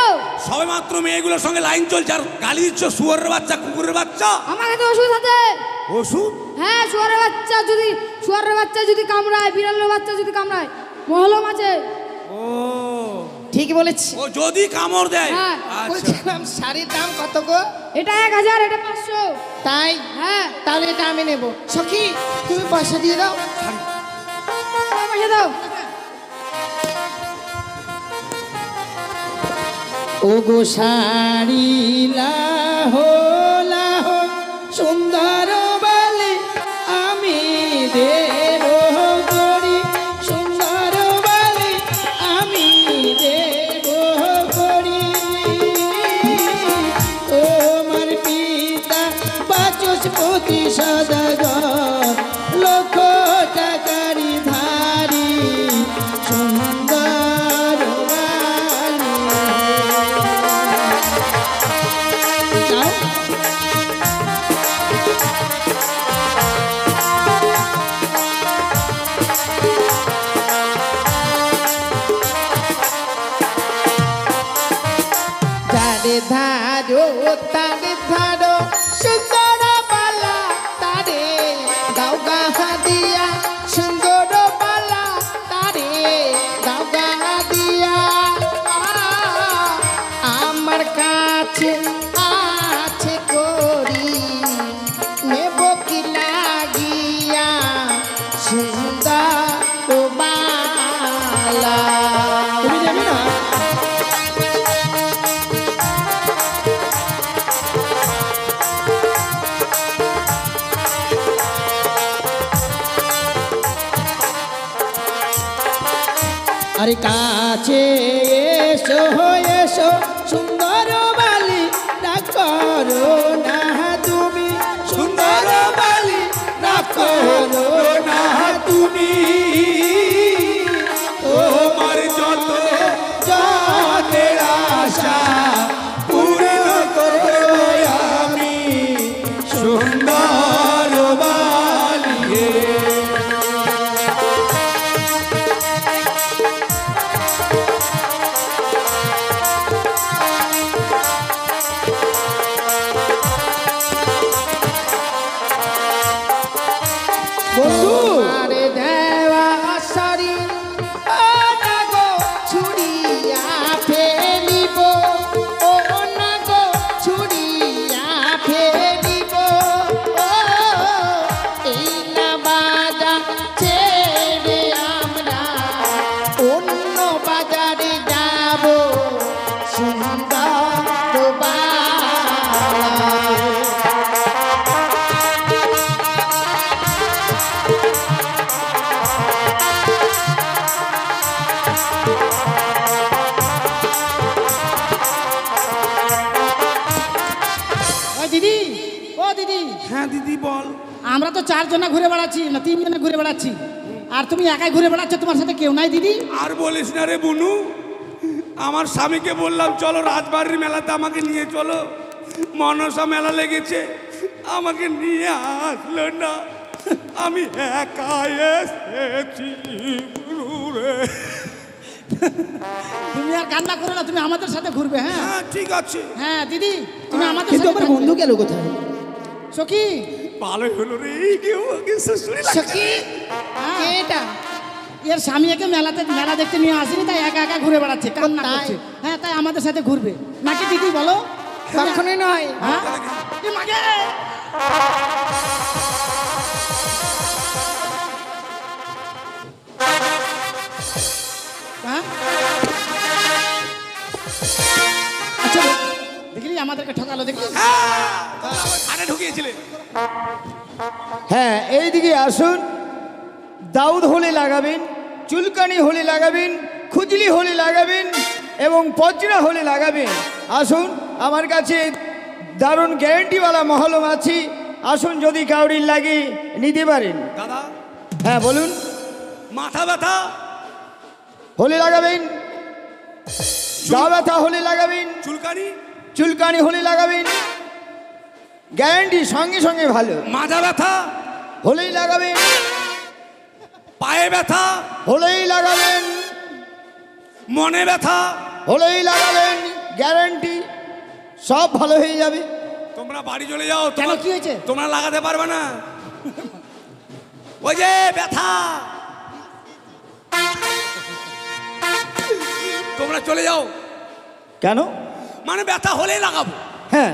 সবে মাত্র মেয়েগুলোর সঙ্গে লাইন চলছে আর গালি দিচ্ছ শুয়োরের বাচ্চা, কুকুরের বাচ্চা। আমার কাছে ওষুধ আছে। ওষুধ? হ্যাঁ, শুয়ারের বাচ্চা যদি কামড়ায়, বিড়ালের বাচ্চা যদি কামড়ায়, মহলম আছে। ও ঠিক বলেছি। ও যদি কামড় দেয়। হ্যাঁ। আচ্ছা, বলছিলাম শাড়ির দাম কত গো? এটা 1000, এটা 500। তাই? হ্যাঁ। তাহলে এটা আমি নেব। সখী তুমি পয়সা দিয়ে দাও। পয়সা দাও। ও গো শাড়ি লাহো লাহো সুন্দর বালি আমি দেব করি, সুন্দর বালি আমি দেব করি। তোমার পিতা বাচস্পতি সদাগর, লক্ষ টাকারি ধারি, সুন্দর বালি। যাও। তারে ধারো তারে ধারো সুন্দর বালা, তারে দাও গাহা দিয়া সুন্দর বালা, তারে দাও গাহা দিয়া। আমার কাছে আছে করি, নেব কি লাগিয়া সুন্দর বালা। তুমি নেবে না? আরে কাছে এসো এসো সুন্দর বালি, করো না তুমি সুন্দর বালি না করো না তুমি তোমার যত জনের আশা পূর্ণ করো আমি সুন্দর বালিয়ে বন্ধু আরে দেওয়া শাড়ি ও না গো ছুড়িয়া ফেলিব ও না গো ছুড়িয়া ফেলিব ও এই না বাজার ছেড়ে আমরা অন্য বাজারে যাব সুন্দর বাজার। ও দিদি, ও দিদি, হ্যাঁ দিদি বল। আমরা তো 4 জনা ঘুরে বেড়াচ্ছি না 3 জনা ঘুরে বেড়াচ্ছি, আর তুমি একাই ঘুরে বেড়াচ্ছ, তোমার সাথে কেউ নাই দিদি? আর বলিস না রে বুনু, আমার স্বামীকে বললাম চলো রাজবাড়ির মেলাতে আমাকে নিয়ে চলো, মনসা মেলা লেগেছে, আমাকে নিয়ে আসলো না, আমি একা এসেছি বুনু রে। তুমি আর কান্না করো না, তুমি আমাদের সাথে ঘুরবে। হ্যাঁ হ্যাঁ ঠিক আছে। হ্যাঁ দিদি, তুমি আমাদের কিন্তু সাথে আমার বন্ধু গেল কোথায়? সখী। ভালোই হলো রে, কেউ আগে শ্বশুরি সখী হ্যাঁ, কে এটা? এর স্বামী একে মেলা দেখতে নিয়ে আসেনি, তাই একা একা ঘুরে বেড়াচ্ছে, কান্না তাই? করছে। হ্যাঁ তাই আমাদের সাথে ঘুরবে নাকি দিদি বলো? কখনোই নয়। হ্যাঁ এ মাগে। হ্যাঁ? আচ্ছা, দেখলি আমাদেরকে ঠকালো, দেখলি? আরে ঢুকিয়েছিলে। হ্যাঁ এইদিকে আসুন, দাউদ হোলি লাগাবেন, চুলকানি হোলি লাগাবেন, খুজলি হোলি লাগাবেন এবং পজরা হোলি লাগাবেন। আসুন, আমার কাছে দারুণ গ্যারেন্টিওয়ালা মহলম আছে, আসুন যদি কাউরির লাগে নিতে পারেন। দাদা হ্যাঁ বলুন। মাথা ব্যথা, হোলি লাগাবেন, গা ব্যথা হোলি লাগাবেন, চুলকানি, চুলকানি হোলি লাগাবেন, গ্যারেন্টি সঙ্গে সঙ্গে ভালো। মাথা ব্যথা, হোলি লাগাবেন, পায়ে ব্যথা, হোলি লাগাবেন, মনে ব্যথা, হোলি লাগাবেন, গ্যারেন্টি সব ভালো হয়ে যাবে। তোমরা বাড়ি চলে যাও। কেন, তোমার- কি হয়েছে? তোমরা লাগাতে পারবে না, ওই যে ব্যথা, তোমরা চলে যাও। কেন? মানে ব্যথা হলেই লাগাবো, হ্যাঁ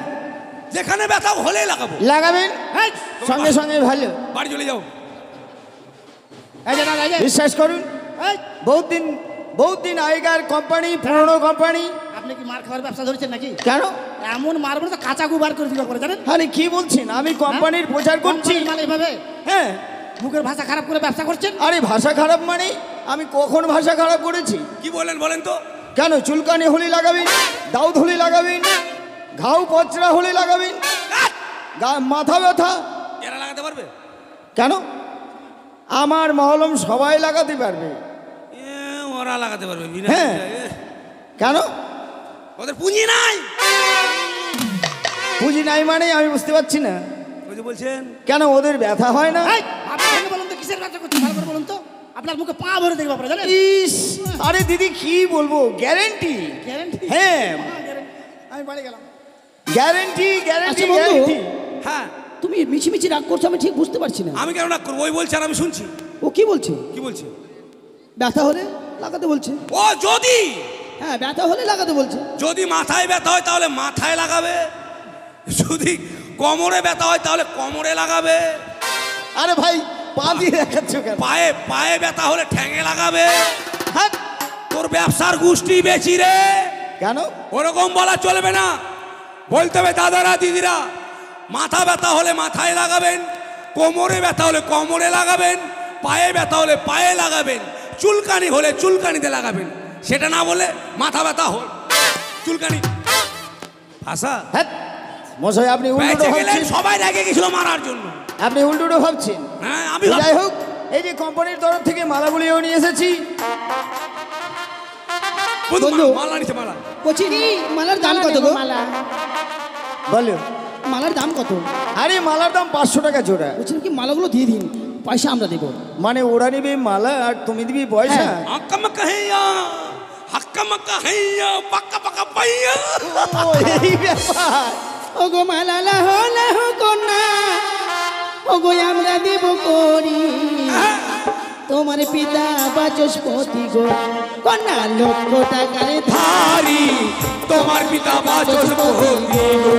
যেখানে ব্যথা হলেই লাগাবো। লাগাবেন, এই, সঙ্গে সঙ্গে ভালো। বাড়ি চলে যাও। এই যে দাদা, এই যে, বিশ্বাস করুন, এই, বহুত দিন আগেকার কোম্পানি, পুরনো কোম্পানি। আপনি কি মার খাওয়ার ব্যবসা ধরেছেন নাকি? কেন? এমন মারবো তো কাঁচা গুবার করে দিবা করে, জানেন? আরে কি বলছেন, আমি কোম্পানির প্রচার করছি। কোম্পানির মাল এইভাবে হ্যাঁ, মুখের ভাষা খারাপ করে ব্যবসা করছেন? আরে ভাষা খারাপ মানে আমি কখন ভাষা খারাপ করেছি? কি বলেন বলেন তো? কেন? চুলকানি হোলি লাগাবেন, দাউদ হোলি লাগাবেন, ঘাউ পচরা হোলি লাগাবেন, মাথা ব্যথা। এরা লাগাতে পারবে? কেন? আমার মহলম সবাই লাগাতে পারবে। ওরা লাগাতে পারবে বিনা হ্যাঁ। পয়সায়। কেন? ওদের পুঁজি নাই। পুঁজি নাই মানে আমি বুঝতে পারছি না। ওই যে বলছেন কেন ওদের ব্যথা হয় না? এই, আপনি আমাকে বলুন তো কিসের ব্যবসা করছেন, ভালো করে বলুন তো। আপনার মুখে পা ভরে দেখবো আপনারা, জানেন? ইস, আরে দিদি কি বলবো, গ্যারেন্টি। গ্যারেন্টি? হ্যাঁ, আমি বাড়ি গেলাম। গ্যারেন্টি গ্যারেন্টি আচ্ছা বন্ধু, গ্যারেন্টি। হ্যাঁ, তুমি মিছিমিছি রাগ করছো, আমি ঠিক বুঝতে পারছি না। আমি কেন না করবো? ওই বলছে আর আমি শুনছি। ও কি বলছে? কি বলছে? ব্যথা হলে লাগাতে বলছে। ও যদি হ্যাঁ, ব্যথা হলে লাগাতে বলছে। যদি মাথায় ব্যথা হয় তাহলে মাথায় লাগাবে, যদি কোমরে ব্যথা হয় তাহলে কোমরে লাগাবে, আরে ভাই পা দিয়ে দেখাচ্ছ কেন? পায়ে পায়ে ব্যথা হলে ঠ্যাঙে লাগাবে। হ্যাঁ, তোর ব্যবসার গোষ্ঠী বেশি রে। কেন? ওরকম বলা চলবে না, বলতে হবে দাদারা দিদিরা, মাথা ব্যথা হলে মাথায় লাগাবেন, কোমরে ব্যথা হলে কোমরে লাগাবেন, পায়ে ব্যথা হলে পায়ে লাগাবেন, চুলকানি হলে চুলকানিতে লাগাবেন। সেটা না বলে মাথা ব্যথা হল চুলকানি ভাষা। হ্যাঁ, মশাই আপনি উল্টো বেঁচে গেলেন, ভাবছেন, সবাই রেগে গেছিল মারার জন্য। আপনি উল্টো ভাবছেন। হ্যাঁ আমি যাই হোক, এই যে কোম্পানির তরফ থেকে মালাগুলিও নিয়ে এসেছি। বন্ধু। মালা নিচ্ছে, মালা। বলছি মালার দাম কত গো? মালা বলো। মালার দাম কত? আরে মালার দাম 500 টাকা জোড়া। বলছিলাম কি মালাগুলো দিয়ে দিন, পয়সা আমরা দেবো। মানে ওরা নিবে মালা আর তুমি দিবি পয়সা? আক্কা মাক্কা হেইয়া, হাক্কা মাক্কা হেইয়া, পাক্কা পাক্কা পাইয়া। ও এই ব্যাপার। ও গো মালা লাহো লাহো কন্যা, ও গো আমরা দেব করি, তোমার পিতা বাচস্পতি গো কন্যা লক্ষ টাকার ধারি, তোমার পিতা বাচস্পতি গো।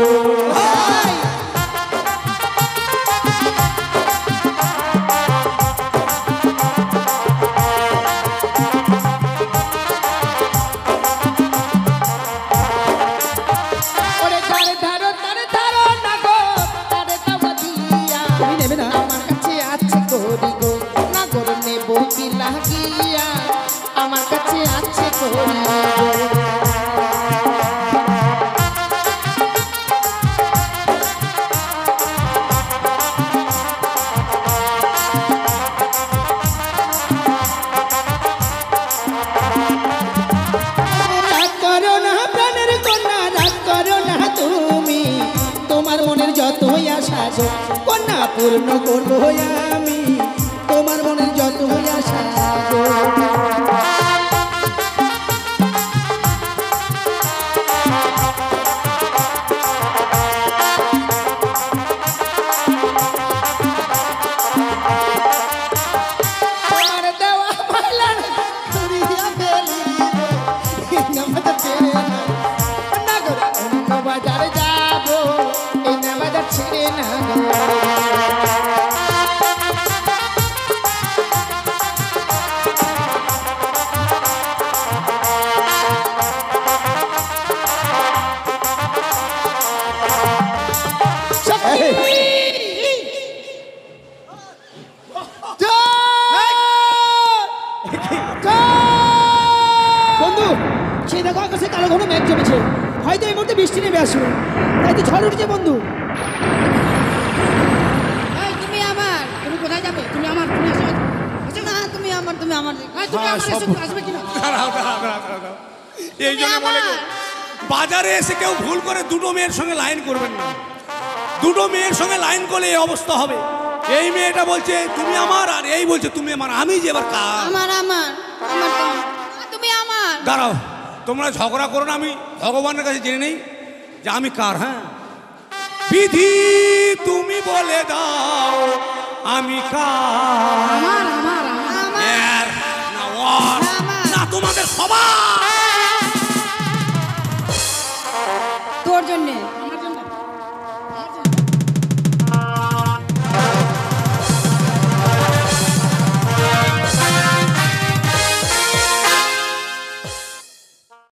ওরে ধারে ধারো তারে ধারো না গো তারে দাও দিয়া তুমি নেবে না? আমার কাছে আছে করি গো না গো নেব কি লাগিয়া আমার কাছে আছে করি গো রাগ করো না প্রাণের কন্যা, রাগ করো না তুমি, তোমার মনের যতই আশা গো কন্যা পূর্ণ করবো আমি, তোমার মনের যতই আশা গো। আমার দেওয়া মালা করিয়া ফেলিব নামাজ ছেড়ে না গো অন্য বাজারে যাব এই নামাজ ছেড়ে না গো বন্ধু সেই দেখো আকাশে কালো ঘন মেঘ জমেছে, হয়তো এই মুহূর্তে বৃষ্টি নেমে আসবে, তাই তো ঝড় উঠছে বন্ধু। এই, তুমি আমার, তুমি কোথায় যাবে? তুমি আমার, তুমি আসবে না, তুমি আমার, তুমি আমার। এই, তুমি আমার এসে আসবে কিনা? দাঁড়াও, দাঁড়াও, দাঁড়াও, দাঁড়াও। এই জন্য বলে গো, বাজারে এসে কেউ ভুল করে দুটো মেয়ের সঙ্গে লাইন করবেন না। দুটো মেয়ের সঙ্গে লাইন করলে এই অবস্থা হবে। এই মেয়েটা বলছে তুমি আমার, আর এই বলছে তুমি আমার। আমি যে এবার কার? আমার আমার আমার তুমি আমার। দাঁড়াও, তোমরা ঝগড়া করো না, আমি ভগবানের কাছে জেনে নেই যে আমি কার। হ্যাঁ, বিধি তুমি বলে দাও আমি কার। আমার আমার আমার এর না ওর না তোমাদের সবার।